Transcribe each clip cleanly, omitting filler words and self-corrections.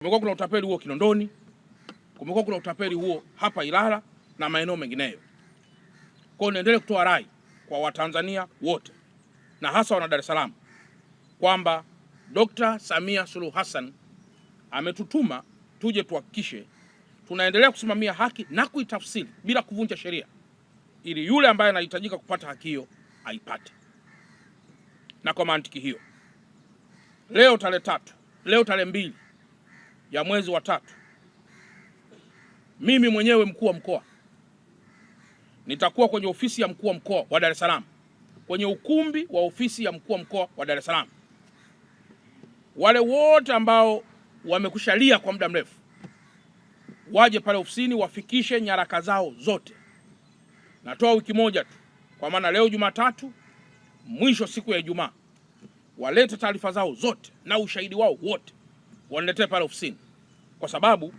Kumekuwa kuna utapeli huo Kinondoni, kumekuwa kuna utapeli huo hapa Ilala na maeneo mengineyo. Kwa hiyo niendelee kutoa rai kwa Watanzania wote na hasa wana Dar es Salaam kwamba Dr. Samia Suluhu Hassan ametutuma tuje tuhakikishe tunaendelea kusimamia haki na kuitafsiri bila kuvunja sheria, ili yule ambaye anahitajika kupata haki hiyo aipate. Na kwa mantiki hiyo, leo tarehe 2 ya mwezi wa 3, mimi mwenyewe mkuu wa mkoa nitakuwa kwenye ofisi ya mkuu wa mkoa wa Dar es Salaam, kwenye ukumbi wa ofisi ya mkuu wa mkoa wa Dar es Salaam. Wale wote ambao wamekushalia kwa muda mrefu waje pale ofisini wafikishe nyaraka zao zote. Natoa wiki moja tu, kwa maana leo Jumatatu, mwisho siku ya Ijumaa, walete taarifa zao zote na ushahidi wao wote waniletee pale ofisini, kwa sababu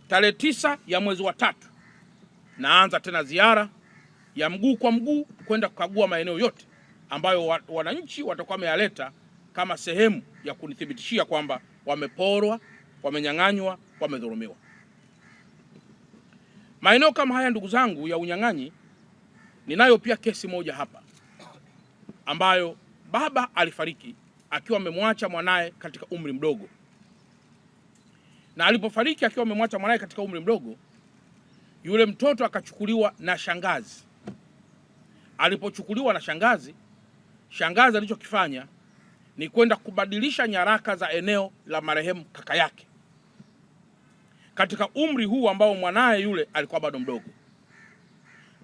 tarehe 9 ya mwezi wa 3 naanza tena ziara ya mguu kwa mguu kwenda kukagua maeneo yote ambayo wananchi watakuwa wameyaleta kama sehemu ya kunithibitishia kwamba wameporwa, wamenyang'anywa, wamedhulumiwa. Maeneo kama haya, ndugu zangu, ya unyang'anyi, ninayo pia kesi moja hapa ambayo baba alifariki akiwa amemwacha mwanae katika umri mdogo. Na alipofariki akiwa amemwacha mwanae katika umri mdogo, yule mtoto akachukuliwa na shangazi. Alipochukuliwa na shangazi, shangazi alichokifanya ni kwenda kubadilisha nyaraka za eneo la marehemu kaka yake katika umri huu ambao mwanae yule alikuwa bado mdogo.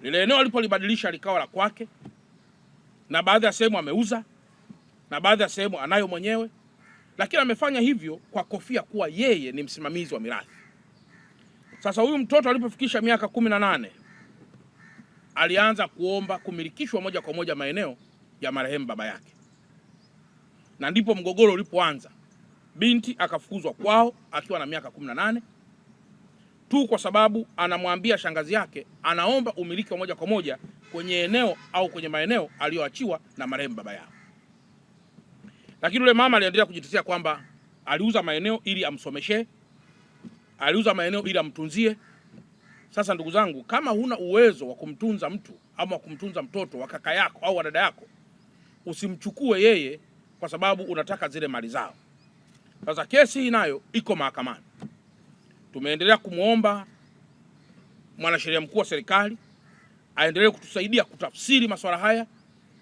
Lile eneo alipolibadilisha likawa la kwake, na baadhi ya sehemu ameuza na baadhi ya sehemu anayo mwenyewe, lakini amefanya hivyo kwa kofia kuwa yeye ni msimamizi wa mirathi. Sasa huyu mtoto alipofikisha miaka 18 alianza kuomba kumilikishwa moja kwa moja maeneo ya marehemu baba yake, na ndipo mgogoro ulipoanza. Binti akafukuzwa kwao akiwa na miaka 18 tu kwa sababu anamwambia shangazi yake anaomba umiliki wa moja kwa moja kwenye eneo au kwenye maeneo aliyoachiwa na marehemu baba yao. Lakini yule mama aliendelea kujitetea kwamba aliuza maeneo ili amsomeshe, aliuza maeneo ili amtunzie. Sasa ndugu zangu, kama huna uwezo wa kumtunza mtu ama wa kumtunza mtoto wa kaka yako au wa dada yako, usimchukue yeye kwa sababu unataka zile mali zao. Sasa kesi hii nayo iko mahakamani. Tumeendelea kumwomba mwanasheria mkuu wa serikali aendelee kutusaidia kutafsiri masuala haya,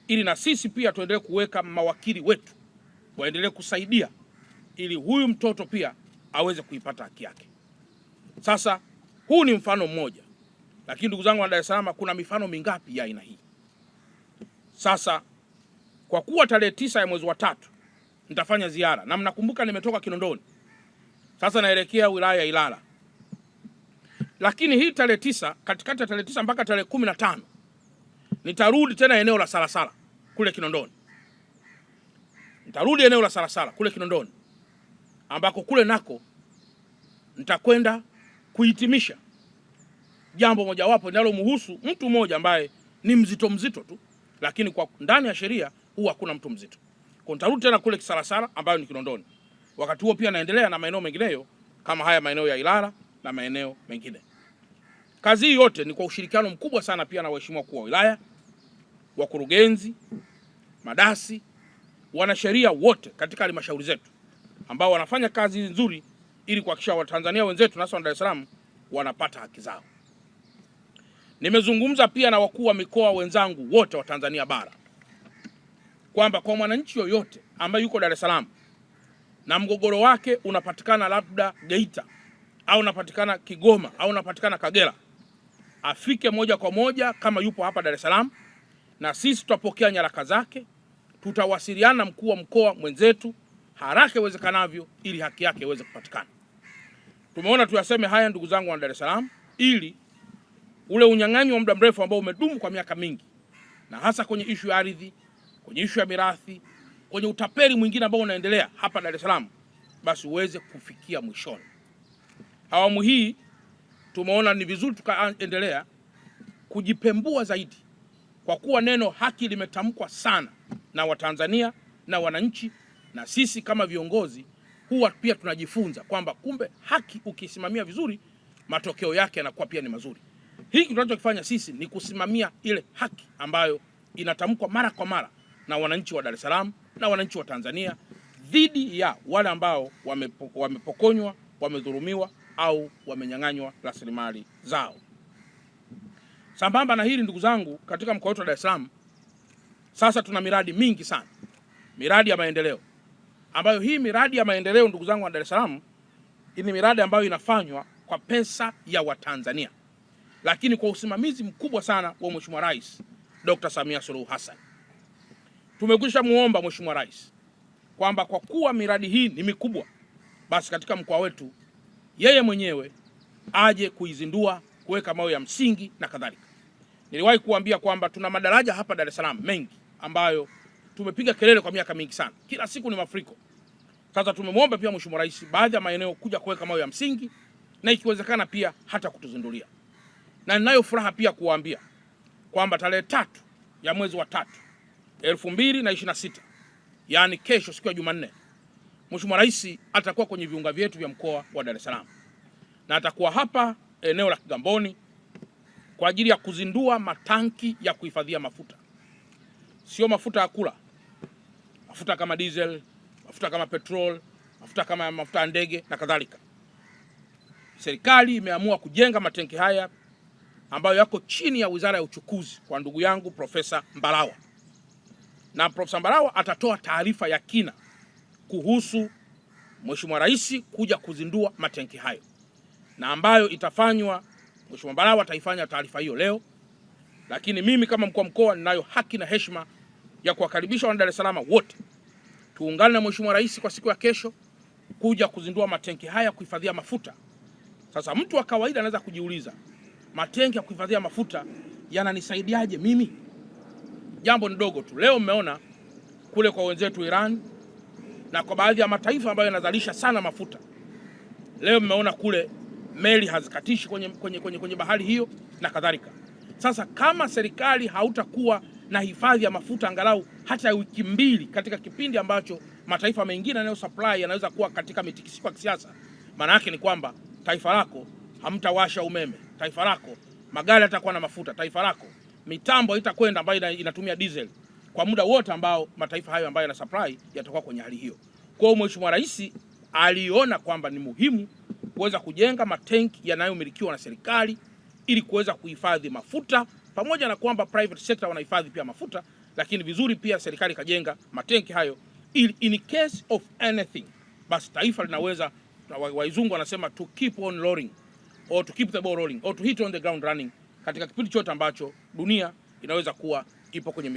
ili na sisi pia tuendelee kuweka mawakili wetu waendelee kusaidia ili huyu mtoto pia aweze kuipata haki yake. Sasa huu ni mfano mmoja, lakini ndugu zangu wa Dar es Salaam, kuna mifano mingapi ya aina hii? Sasa kwa kuwa tarehe 9 ya mwezi wa 3 nitafanya ziara, na mnakumbuka nimetoka Kinondoni, sasa naelekea wilaya ya Ilala. Lakini hii tarehe 9, katikati ya tarehe 9 mpaka tarehe 15 nitarudi tena eneo la Salasala kule Kinondoni. Nitarudi eneo la Salasala kule Kinondoni, ambako kule nako nitakwenda kuhitimisha jambo mojawapo linalomhusu mtu mmoja ambaye ni mzito tu, lakini kwa ndani ya sheria huwa hakuna mtu mzito. Kwa nitarudi tena kule Salasala ambayo ni Kinondoni. Wakati huo pia naendelea na maeneo mengineyo kama haya maeneo ya Ilala na maeneo mengine. Kazi hii yote ni kwa ushirikiano mkubwa sana pia na waheshimiwa wakuu wa wilaya, wakurugenzi, madasi, wanasheria wote katika halmashauri zetu ambao wanafanya kazi nzuri ili kuhakikisha Watanzania wenzetu na Dar es Salaam wanapata haki zao. Nimezungumza pia na wakuu wa mikoa wenzangu wote wa Tanzania bara kwamba kwa mwananchi yoyote ambaye yuko Dar es Salaam na mgogoro wake unapatikana labda Geita au unapatikana Kigoma au unapatikana Kagera, afike moja kwa moja kama yupo hapa Dar es Salaam, na sisi tutapokea nyaraka zake, tutawasiliana na mkuu wa mkoa mwenzetu haraka iwezekanavyo ili haki yake iweze kupatikana. Tumeona tuyaseme haya ndugu zangu wa Dar es Salaam, ili ule unyang'anyi wa muda mrefu ambao umedumu kwa miaka mingi, na hasa kwenye ishu ya ardhi, kwenye ishu ya mirathi, kwenye utapeli mwingine ambao unaendelea hapa Dar es Salaam, basi uweze kufikia mwishoni. Awamu hii tumeona ni vizuri tukaendelea kujipembua zaidi, kwa kuwa neno haki limetamkwa sana na Watanzania na wananchi, na sisi kama viongozi huwa pia tunajifunza kwamba kumbe haki ukisimamia vizuri, matokeo yake yanakuwa pia ni mazuri. Hiki tunachokifanya sisi ni kusimamia ile haki ambayo inatamkwa mara kwa mara na wananchi wa Dar es Salaam na wananchi wa Tanzania dhidi ya wale ambao wamepokonywa, wamedhulumiwa au wamenyang'anywa rasilimali zao. Sambamba na hili, ndugu zangu, katika mkoa wetu wa Dar es Salaam sasa tuna miradi mingi sana, miradi ya maendeleo ambayo hii miradi ya maendeleo, ndugu zangu wa Dar es Salaam, ni miradi ambayo inafanywa kwa pesa ya Watanzania, lakini kwa usimamizi mkubwa sana wa Mheshimiwa Rais Dr. Samia Suluhu Hassan. Tumekwisha muomba Mheshimiwa Rais kwamba kwa kuwa miradi hii ni mikubwa, basi katika mkoa wetu yeye mwenyewe aje kuizindua, kuweka mawe ya msingi na kadhalika. Niliwahi kuambia kwamba tuna madaraja hapa Dar es Salaam mengi ambayo tumepiga kelele kwa miaka mingi sana, kila siku ni mafuriko. Sasa tumemwomba pia Mheshimiwa Rais baadhi ya maeneo kuja kuweka mawe ya msingi na ikiwezekana pia hata kutuzindulia. Na ninayo furaha pia kuwaambia kwamba tarehe 3 ya mwezi wa 3 2026, yani kesho, siku ya Jumanne, Mheshimiwa Rais atakuwa kwenye viunga vyetu vya mkoa wa Dar es Salaam na atakuwa hapa eneo la Kigamboni kwa ajili ya kuzindua matanki ya kuhifadhia mafuta. Sio mafuta ya kula, mafuta kama diesel, mafuta kama petrol, mafuta kama mafuta ya ndege na kadhalika. Serikali imeamua kujenga matanki haya ambayo yako chini ya Wizara ya Uchukuzi kwa ndugu yangu Profesa Mbarawa. Na Profesa Mbarawa atatoa taarifa ya kina kuhusu Mheshimiwa Rais kuja kuzindua matanki hayo, na ambayo itafanywa, Mheshimiwa Mbarawa ataifanya taarifa hiyo leo, lakini mimi kama mkuu wa mkoa ninayo haki na heshima ya kuwakaribisha wana Dar es Salaam wote tuungane na Mheshimiwa Rais kwa siku ya kesho kuja kuzindua matanki haya kuhifadhia mafuta. Sasa mtu wa kawaida anaweza kujiuliza, matanki ya kuhifadhia mafuta yananisaidiaje mimi? Jambo ni dogo tu. Leo mmeona kule kwa wenzetu Iran na kwa baadhi ya mataifa ambayo yanazalisha sana mafuta. Leo mmeona kule meli hazikatishi kwenye bahari hiyo na kadhalika. Sasa kama serikali hautakuwa na hifadhi ya mafuta angalau hata wiki 2 katika kipindi ambacho mataifa mengine yanayo supply yanaweza kuwa katika mitikisiko ya kisiasa, maana yake ni kwamba taifa lako hamtawasha umeme, taifa lako magari yatakuwa na mafuta, taifa lako mitambo haitakwenda ambayo inatumia diesel kwa muda wote ambao mataifa hayo ambayo yana supply yatakuwa kwenye hali hiyo. Kwa hiyo Mheshimiwa Rais aliona kwamba ni muhimu kuweza kujenga matanki yanayomilikiwa na serikali ili kuweza kuhifadhi mafuta, pamoja na kwamba private sector wanahifadhi pia mafuta, lakini vizuri pia serikali kajenga matanki hayo ili in case of anything, basi taifa linaweza, waizungu wanasema to keep on rolling or to keep the ball rolling or to hit on the ground running, katika kipindi chote ambacho dunia inaweza kuwa ipo kwenye